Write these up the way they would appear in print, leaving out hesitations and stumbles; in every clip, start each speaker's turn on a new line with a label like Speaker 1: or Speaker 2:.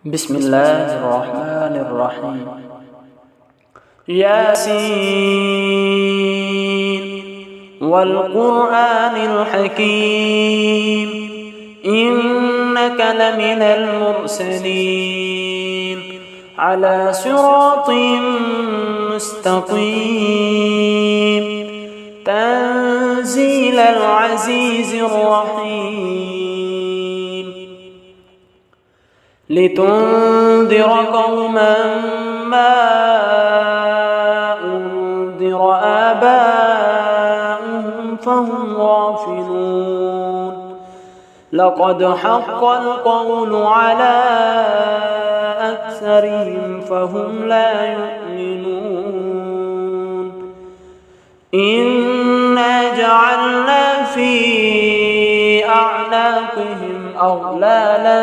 Speaker 1: بسم الله الرحمن الرحيم. ياسين والقرآن الحكيم إنك لمن المرسلين على صراط مستقيم تنزيل العزيز الرحيم لتنذر قوما ما أنذر آباؤهم فهم غافلون لقد حق القول على أكثرهم فهم لا يؤمنون إنا جعلنا في أعناقهم أغلالا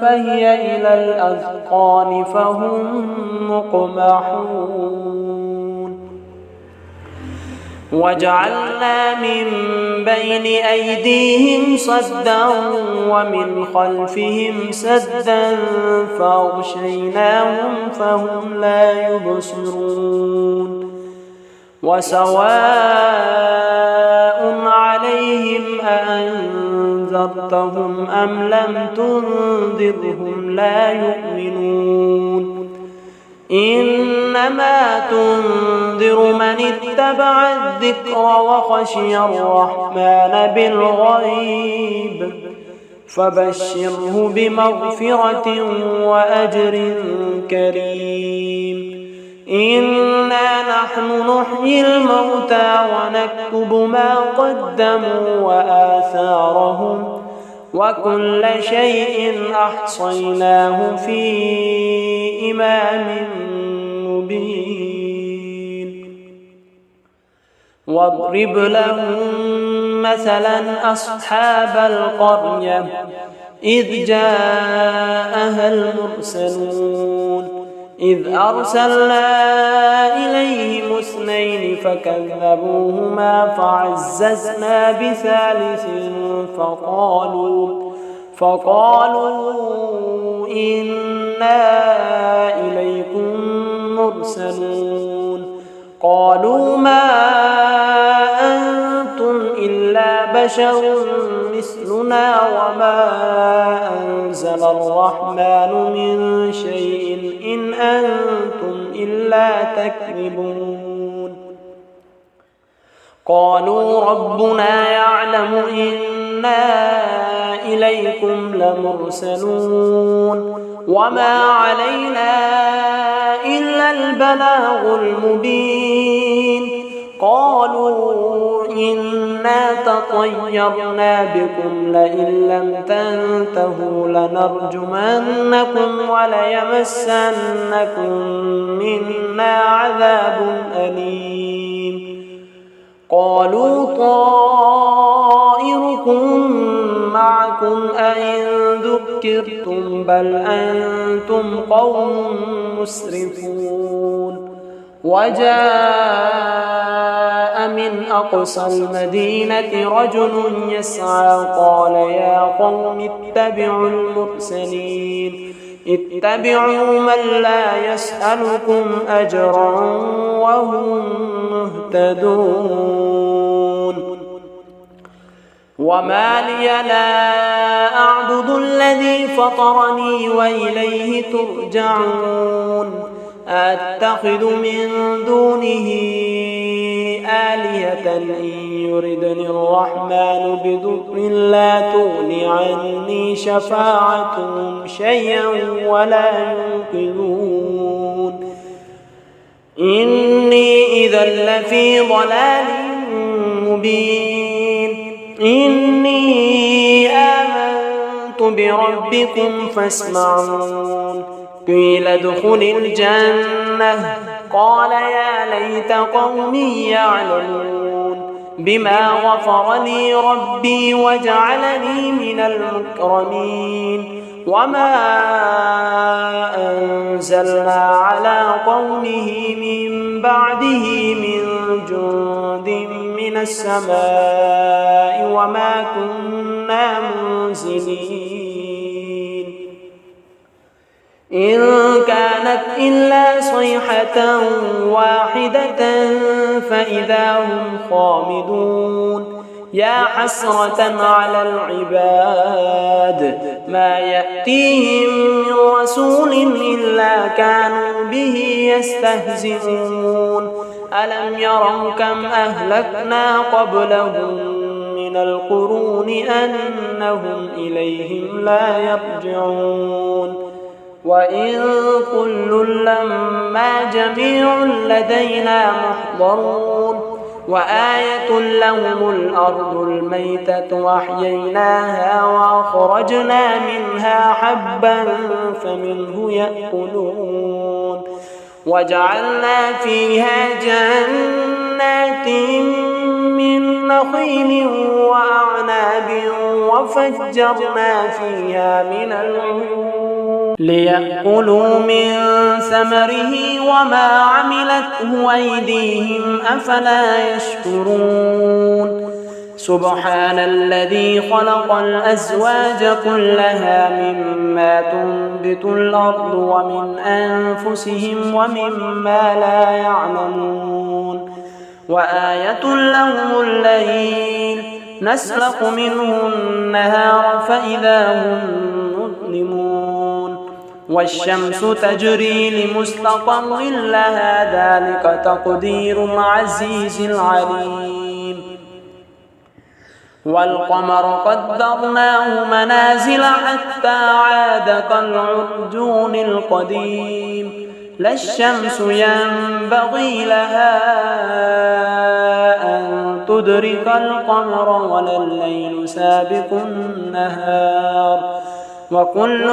Speaker 1: فهي إلى الأذقان فهم مقمحون وجعلنا من بين أيديهم صدا ومن خلفهم سدا فأغشيناهم فهم لا يبصرون وسواء عليهم أأنذرتهم أم لم تنذرهم لا يؤمنون إنما تنذر من اتبع الذكر وخشي الرحمن بالغيب فبشره بمغفرة وأجر كريم إنا نحن نحيي الموتى ونكتب ما قدموا وآثارهم وكل شيء أحصيناه في إمام مبين واضرب لهم مثلا أصحاب القرية إذ جاءها المرسلون إذ أرسلنا إليهم اثنين فكذبوهما فعززنا بثالث فقالوا إنا إليكم مرسلون قالوا ما أنتم إلا بشر مثلنا وما أنزل الرحمن من شيء إن أنتم إلا تكذبون قالوا ربنا يعلم إنا إليكم لمرسلون وما علينا إلا البلاغ المبين قالوا إنا تطيرنا بكم لئن لم تنتهوا لنرجمنكم وليمسنكم منا عذاب أليم قالوا طائركم معكم أئن ذكرتم بل أنتم قوم مسرفون وجاء من أقصى المدينة رجل يسعى قال يا قوم اتبعوا المرسلين اتبعوا من لا يسألكم أجرا وهم مهتدون وما لي لا أعبد الذي فطرني وإليه ترجعون أتخذ من دونه آلهة إن يردني الرحمن بضر لا تغني عني شفاعتهم شيئا ولا ينقذون إني إذا لفي ضلال مبين إني آمنت بربكم فاسمعون قيل ادخل الجنة قال يا ليت قومي يعلمون بما غفر لي ربي وجعلني من المكرمين وما أنزلنا على قومه من بعده من جند من السماء وما كنا منزلين إن كانت إلا صيحة واحدة فإذا هم خامدون يا حسرة على العباد ما يأتيهم من رسول إلا كانوا به يستهزئون ألم يروا كم أهلكنا قبلهم من القرون أنهم إليهم لا يرجعون وإن كل لما جميع لدينا محضرون وآية لهم الأرض الميتة وأحييناها وأخرجنا منها حبا فمنه يأكلون وجعلنا فيها جنات من نخيل وأعناب وفجرنا فيها من العيون ليأكلوا من ثمره وما عملته أيديهم أفلا يشكرون سبحان الذي خلق الأزواج كلها مما تنبت الأرض ومن أنفسهم ومما لا يعلمون وآية لهم الليل نسلخ منه النهار فإذا هم مظلمون والشمس تجري لمستقر لها ذلك تقدير العزيز العليم والقمر قدرناه منازل حتى عاد كالعرجون القديم لا الشمس ينبغي لها أن تدرك القمر ولا الليل سابق النهار وكل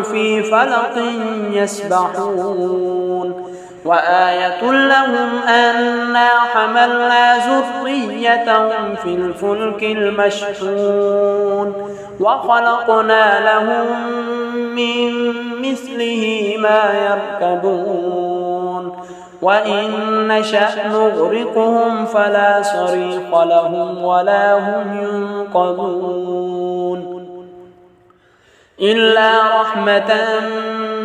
Speaker 1: في فلق يسبحون وآية لهم أنا حملنا ذريتهم في الفلك المشحون وخلقنا لهم من مثله ما يركبون وإن نشأ نغرقهم فلا صريخ لهم ولا هم ينقذون إلا رحمة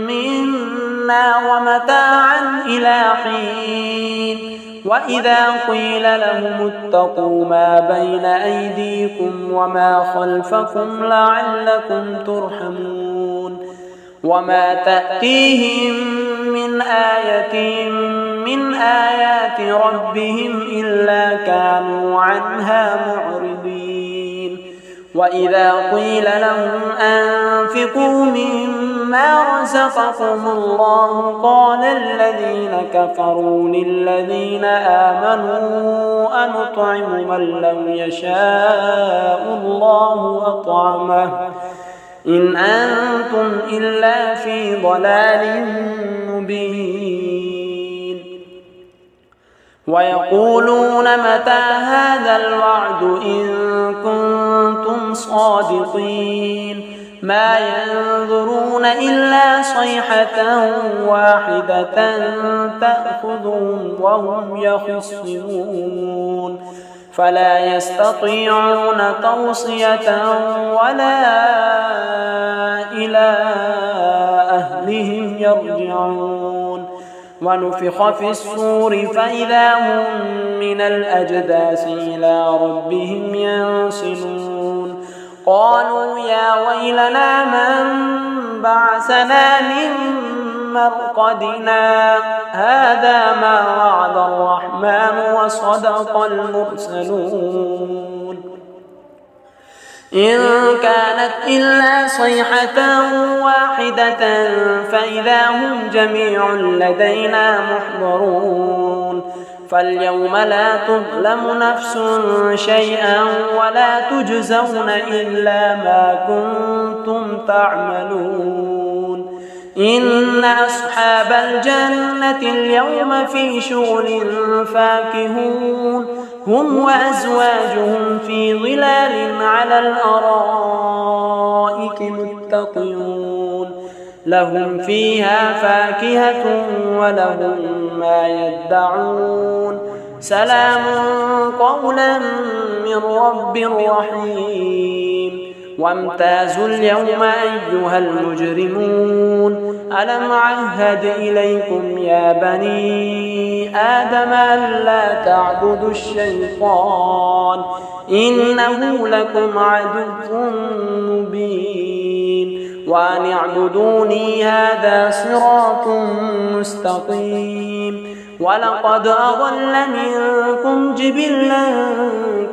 Speaker 1: منا ومتاعا إلى حين وإذا قيل لهم اتقوا ما بين أيديكم وما خلفكم لعلكم ترحمون وما تأتيهم من آية من آيات ربهم إلا كانوا عنها معرضين وإذا قيل لهم أنفقوا مما رزقكم الله قال الذين كفروا للذين آمنوا أنطعم من لو يشاء الله أطعمه إن أنتم إلا في ضلال مبين ويقولون متى هذا الوعد إن كنتم صادقين ما ينظرون إلا صيحة واحدة تأخذهم وهم يخصمون فلا يستطيعون توصية ولا إلى أهلهم يرجعون ونفخ في الصور فإذا هم من الأجداث إلى ربهم ينسلون قالوا يا ويلنا من بعثنا من مرقدنا هذا ما وعد الرحمن وصدق المرسلون إن كانت إلا صيحة واحدة فإذا هم جميع لدينا محضرون فاليوم لا تظلم نفس شيئا ولا تجزون إلا ما كنتم تعملون إن أصحاب الجنة اليوم في شغل فاكهون هم وأزواجهم في ظلال على الأرائك متقون لهم فيها فاكهة ولهم ما يدعون سلام قولا من رب رحيم وامتازوا اليوم أيها المجرمون ألم عهد إليكم يا بني آدم ألا تعبدوا الشيطان إنه لكم عدو مبين وأن اعبدوني هذا صراط مستقيم ولقد أضل منكم جبلا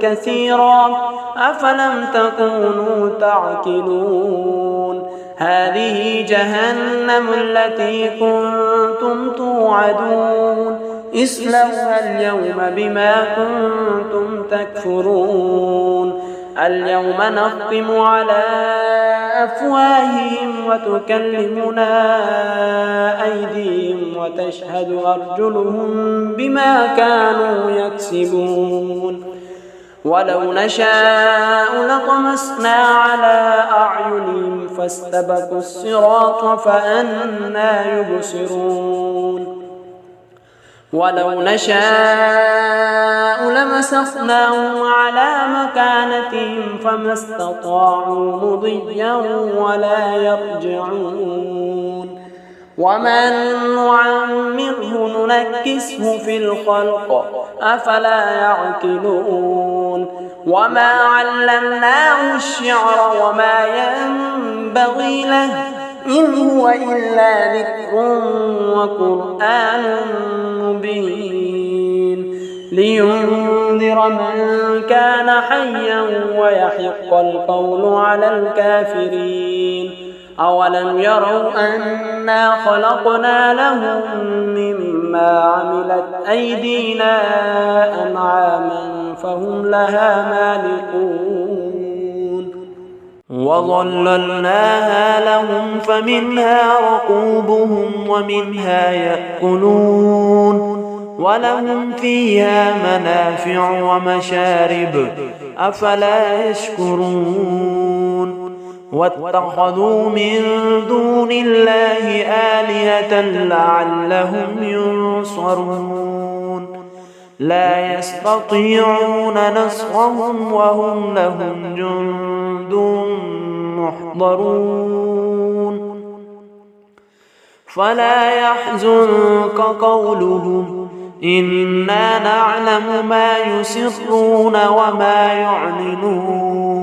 Speaker 1: كثيرا أفلم تكونوا تعقلون هذه جهنم التي كنتم توعدون اصلوها اليوم بما كنتم تكفرون اليوم نختم على أفواههم وتكلمنا أيديهم وتشهد أرجلهم بما كانوا يكسبون ولو نشاء لطمسنا على أعينهم فاستبقوا الصراط فأنى يبصرون ولو نشاء لمسخناهم على مكانتهم فما استطاعوا مضيا ولا يرجعون ومن نعمره ننكسه في الخلق أفلا يعقلون وما علمناه الشعر وما ينبغي له إن هو إلا ذكر وقرآن مبين لينذر من كان حيا ويحق القول على الكافرين أولم يروا أنا خلقنا لهم مما عملت أيدينا أنعاما فهم لها مالكون وظللناها لهم فمنها ركوبهم ومنها يأكلون ولهم فيها منافع ومشارب أفلا يشكرون واتخذوا من دون الله آلهة لعلهم ينصرون لا يستطيعون نصرهم وهم لهم جند محضرون فلا يحزنك قولهم إنا نعلم ما يسرون وما يعلنون